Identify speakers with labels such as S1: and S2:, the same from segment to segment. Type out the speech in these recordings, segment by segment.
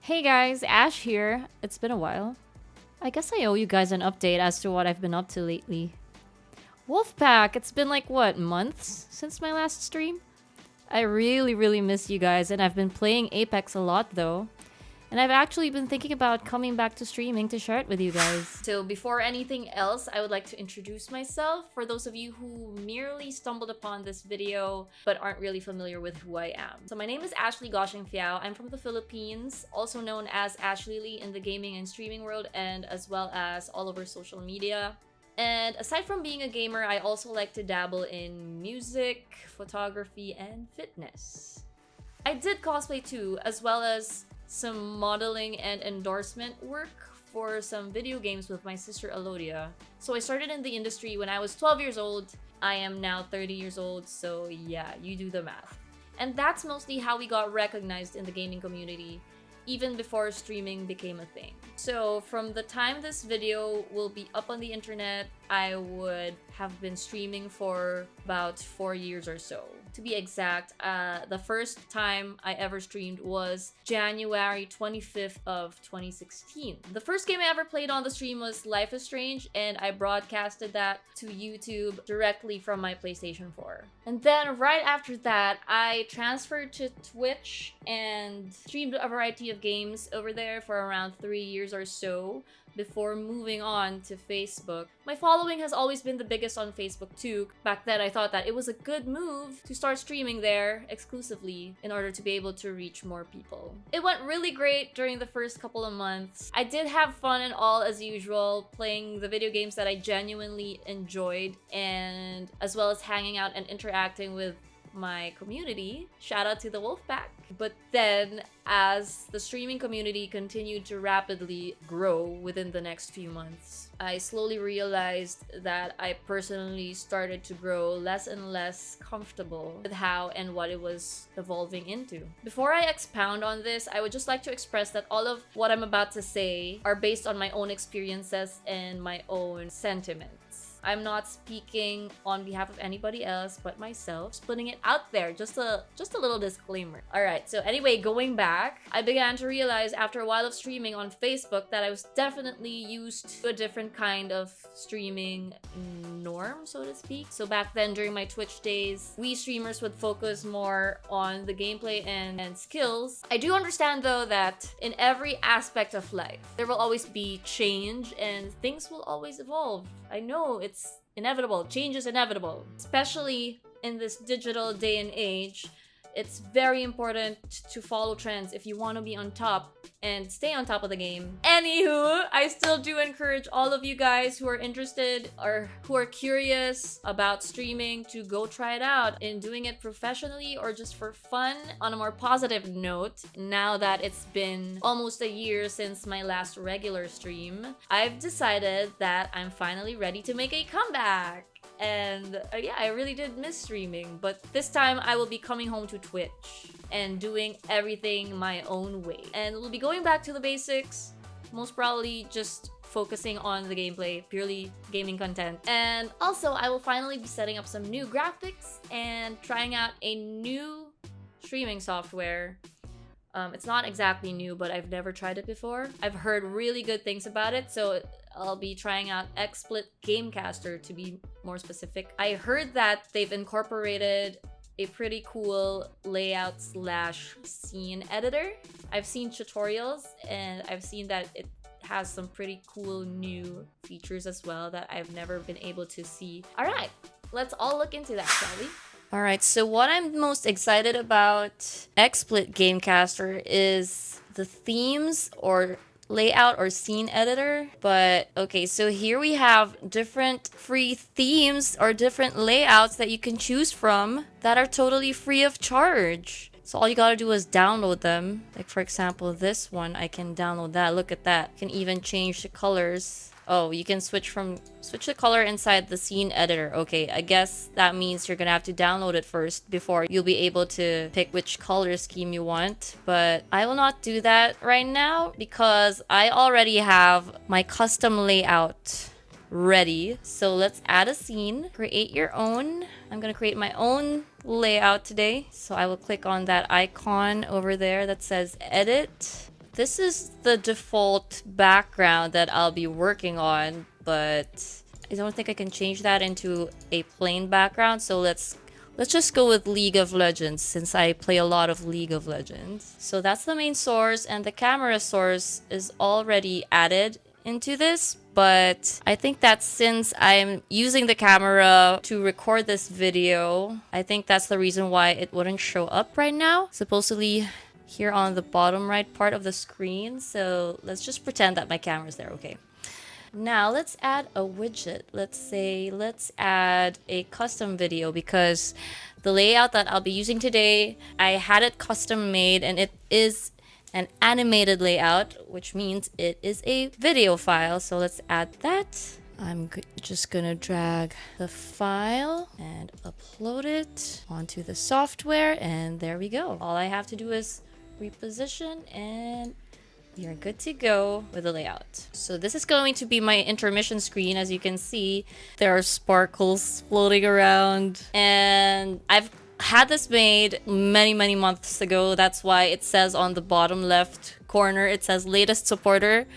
S1: Hey guys, Ash here. It's been a while. I guess I owe you guys an update as to what I've been up to lately. Wolfpack, it's been like what, months since my last stream? I really miss you guys, and I've been playing Apex a lot though. And I've actually been thinking about coming back to streaming to share it with you guys. So before anything else, I would like to introduce myself for those of you who merely stumbled upon this video but aren't really familiar with who I am. So my name is Ashley Goshing Fiao. I'm from the Philippines, also known as Ashley Lee in the gaming and streaming world and as well as all over social media. And aside from being a gamer, I also like to dabble in music, photography, and fitness. I did cosplay too, as well as some modeling and endorsement work for some video games with my sister Alodia. So I started in the industry when I was 12 years old. I am now 30 years old, so yeah, you do the math. And that's mostly how we got recognized in the gaming community, even before streaming became a thing. So from the time this video will be up on the internet, I would have been streaming for about 4 years or so. To be exact, the first time I ever streamed was January 25th of 2016. The first game I ever played on the stream was Life is Strange, and I broadcasted that to YouTube directly from my PlayStation 4. And then right after that, I transferred to Twitch and streamed a variety of games over there for around 3 years or so before moving on to Facebook. My following has always been the biggest on Facebook too. Back then I thought that it was a good move to start streaming there exclusively in order to be able to reach more people. It went really great during the first couple of months. I did have fun and all as usual, playing the video games that I genuinely enjoyed, and as well as hanging out and interacting with my community. Shout out to the Wolfpack. But then as the streaming community continued to rapidly grow within the next few months, I slowly realized that I personally started to grow less and less comfortable with how and what it was evolving into. Before I expound on this, I would just like to express that all of what I'm about to say are based on my own experiences and my own sentiments. I'm not speaking on behalf of anybody else but myself, just putting it out there, just a little disclaimer. Alright, so anyway, going back, I began to realize after a while of streaming on Facebook that I was definitely used to a different kind of streaming norm, so to speak. So back then during my Twitch days, we streamers would focus more on the gameplay and skills. I do understand though that in every aspect of life, there will always be change and things will always evolve. I know it's inevitable. Change is inevitable. Especially in this digital day and age, it's very important to follow trends if you want to be on top and stay on top of the game. Anywho, I still do encourage all of you guys who are interested or who are curious about streaming to go try it out in doing it professionally or just for fun. On a more positive note, now that it's been almost a year since my last regular stream, I've decided that I'm finally ready to make a comeback. And yeah, I really did miss streaming, but this time I will be coming home to Twitch and doing everything my own way. And we'll be going back to the basics, most probably just focusing on the gameplay, purely gaming content. And also, I will finally be setting up some new graphics and trying out a new streaming software. It's not exactly new, but I've never tried it before. I've heard really good things about it, so I'll be trying out XSplit Gamecaster to be more specific. I heard that they've incorporated a pretty cool layout slash scene editor. I've seen tutorials and I've seen that it has some pretty cool new features as well that I've never been able to see. All right, let's all look into that, shall we? Alright, so what I'm most excited about XSplit Gamecaster is the themes or layout or scene editor. But okay, so here we have different free themes or different layouts that you can choose from that are totally free of charge. So all you gotta do is download them. Like for example, this one, I can download that. Look at that. I can even change the colors. Oh, you can switch the color inside the scene editor. Okay, I guess that means you're gonna have to download it first before you'll be able to pick which color scheme you want. But I will not do that right now because I already have my custom layout ready. So let's add a scene. Create your own. I'm gonna create my own layout today. So I will click on that icon over there that says edit. This is the default background that I'll be working on, but I don't think I can change that into a plain background. So let's just go with League of Legends since I play a lot of League of Legends. So that's the main source, and the camera source is already added into this, but I think that since I'm using the camera to record this video, I think that's the reason why it wouldn't show up right now. Supposedly here on the bottom right part of the screen. So let's just pretend that my camera's there. Okay. Now let's add a widget. Let's add a custom video because the layout that I'll be using today, I had it custom made and it is an animated layout, which means it is a video file. So let's add that. I'm just gonna drag the file and upload it onto the software, and there we go. All I have to do is reposition and you're good to go with the layout. So this is going to be my intermission screen. As you can see, there are sparkles floating around, and I've had this made many months ago. That's why it says on the bottom left corner, it says latest supporter,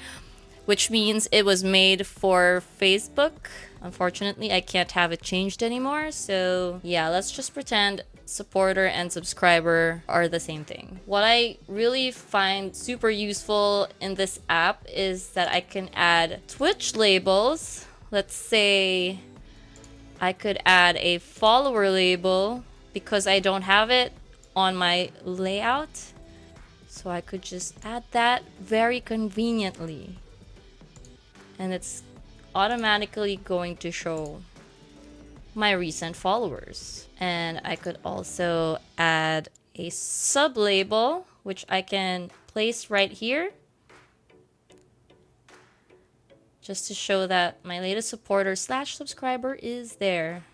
S1: which means it was made for Facebook. Unfortunately, I can't have it changed anymore. So yeah, let's just pretend supporter and subscriber are the same thing. What I really find super useful in this app is that I can add Twitch labels. Let's say I could add a follower label because I don't have it on my layout. So I could just add that very conveniently. And it's automatically going to show my recent followers. And I could also add a sub label, which I can place right here, just to show that my latest supporter / subscriber is there.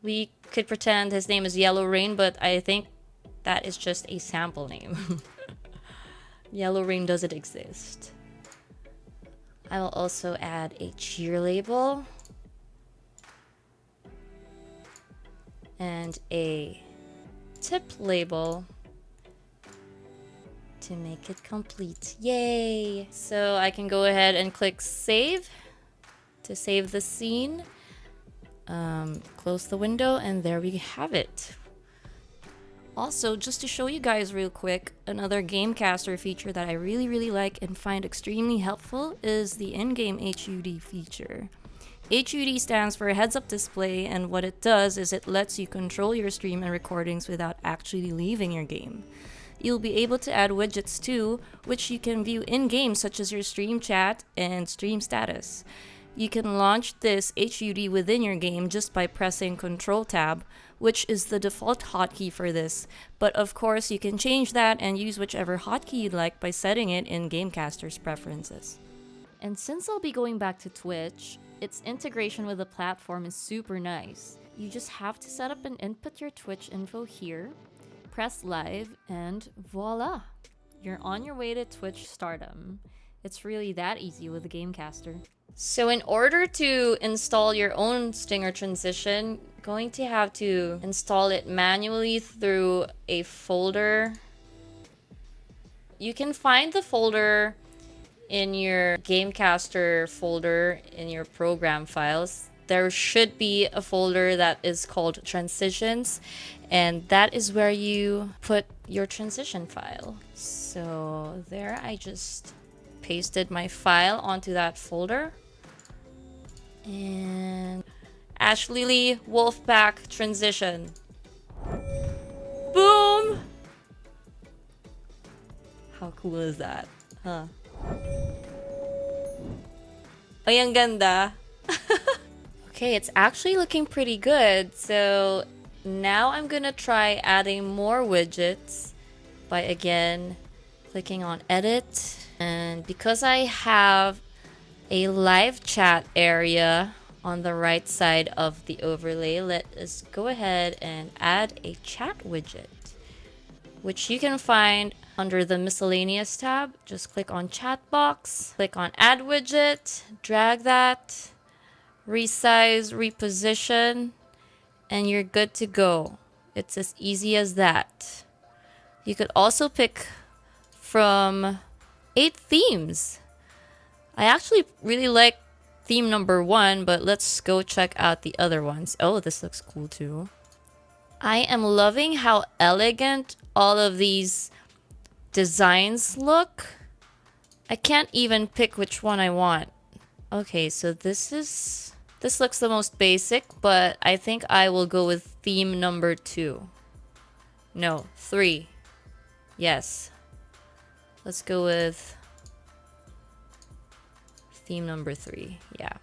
S1: We could pretend his name is Yellow Rain, but I think that is just a sample name. Yellow Rain doesn't exist. I will also add a cheer label and a tip label to make it complete. Yay! So I can go ahead and click save to save the scene. Close the window, and there we have it. Also, just to show you guys real quick, another Gamecaster feature that I really like and find extremely helpful is the in-game HUD feature. HUD stands for heads-up display, and what it does is it lets you control your stream and recordings without actually leaving your game. You'll be able to add widgets too, which you can view in-game, such as your stream chat and stream status. You can launch this HUD within your game just by pressing Control Tab, which is the default hotkey for this. But of course, you can change that and use whichever hotkey you'd like by setting it in Gamecaster's preferences. And since I'll be going back to Twitch, its integration with the platform is super nice. You just have to set up and input your Twitch info here, press live, and voila! You're on your way to Twitch stardom. It's really that easy with the Gamecaster. So in order to install your own Stinger transition, going to have to install it manually through a folder. You can find the folder in your Gamecaster folder in your program files. There should be a folder that is called transitions, and that is where you put your transition file. So there, I just pasted my file onto that folder. And Ashley Lee Wolfpack transition. Boom! How cool is that? Huh? Ay, ang ganda. Okay, it's actually looking pretty good. So now I'm gonna try adding more widgets by again clicking on edit. And because I have a live chat area on the right side of the overlay, let us go ahead and add a chat widget, which you can find under the miscellaneous tab. Just click on chat box, click on add widget, drag that, resize, reposition, and you're good to go. It's as easy as that. You could also pick from 8 themes. I actually really like theme number 1, but let's go check out the other ones. Oh, this looks cool too. I am loving how elegant all of these designs look. I can't even pick which one I want. Okay, so this looks the most basic, but I think I will go with theme number 2. No, 3. Yes. Let's go with theme number 3. Yeah.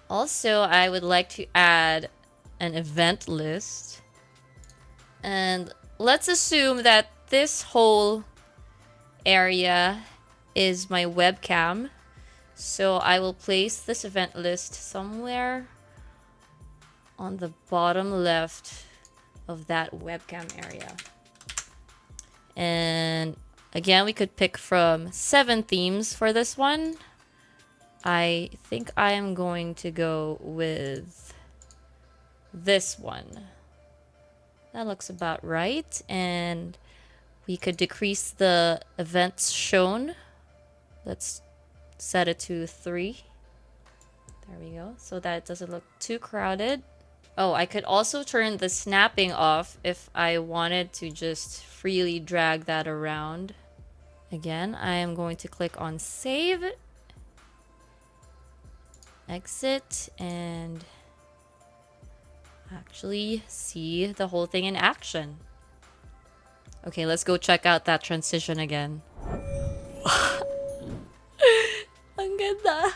S1: Also, I would like to add an event list. And let's assume that this whole area is my webcam. So I will place this event list somewhere on the bottom left of that webcam area. And again, we could pick from 7 themes for this one. I think I am going to go with this one. That looks about right. And we could decrease the events shown. Let's set it to 3. There we go. So that it doesn't look too crowded. Oh, I could also turn the snapping off if I wanted to just freely drag that around. Again, I am going to click on save, exit, and actually see the whole thing in action. Okay, let's go check out that transition again. Ang ganda.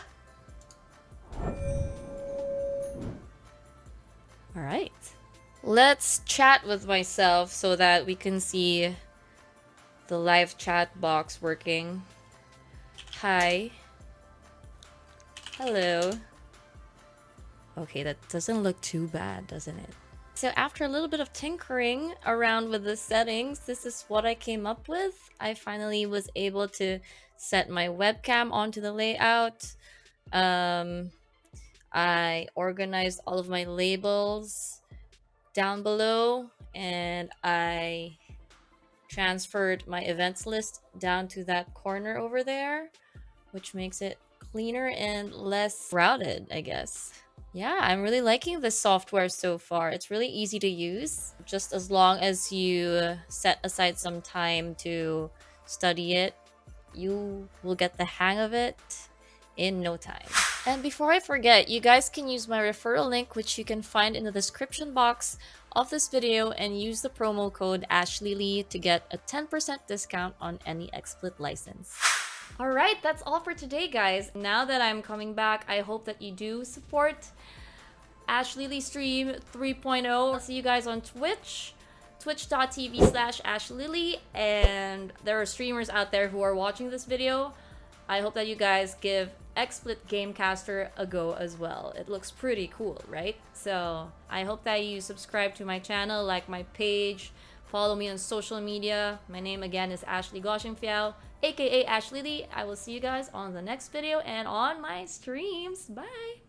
S1: Alright. Let's chat with myself so that we can see the live chat box working. Hi. Hello. Okay, that doesn't look too bad, doesn't it? So after a little bit of tinkering around with the settings, this is what I came up with. I finally was able to set my webcam onto the layout. I organized all of my labels down below, and I transferred my events list down to that corner over there, which makes it cleaner and less crowded, I guess. Yeah, I'm really liking this software so far. It's really easy to use. Just as long as you set aside some time to study it, you will get the hang of it in no time. And before I forget, you guys can use my referral link, which you can find in the description box of this video, and use the promo code AshLily to get a 10% discount on any XSplit license. Alright, that's all for today, guys. Now that I'm coming back, I hope that you do support AshLily Stream 3.0. I'll see you guys on Twitch, twitch.tv/AshLily, and there are streamers out there who are watching this video. I hope that you guys give XSplit Gamecaster a go as well. It looks pretty cool, right? So I hope that you subscribe to my channel, like my page, follow me on social media. My name again is Ashley Goshimfiao, aka AshLily. I will see you guys on the next video and on my streams. Bye!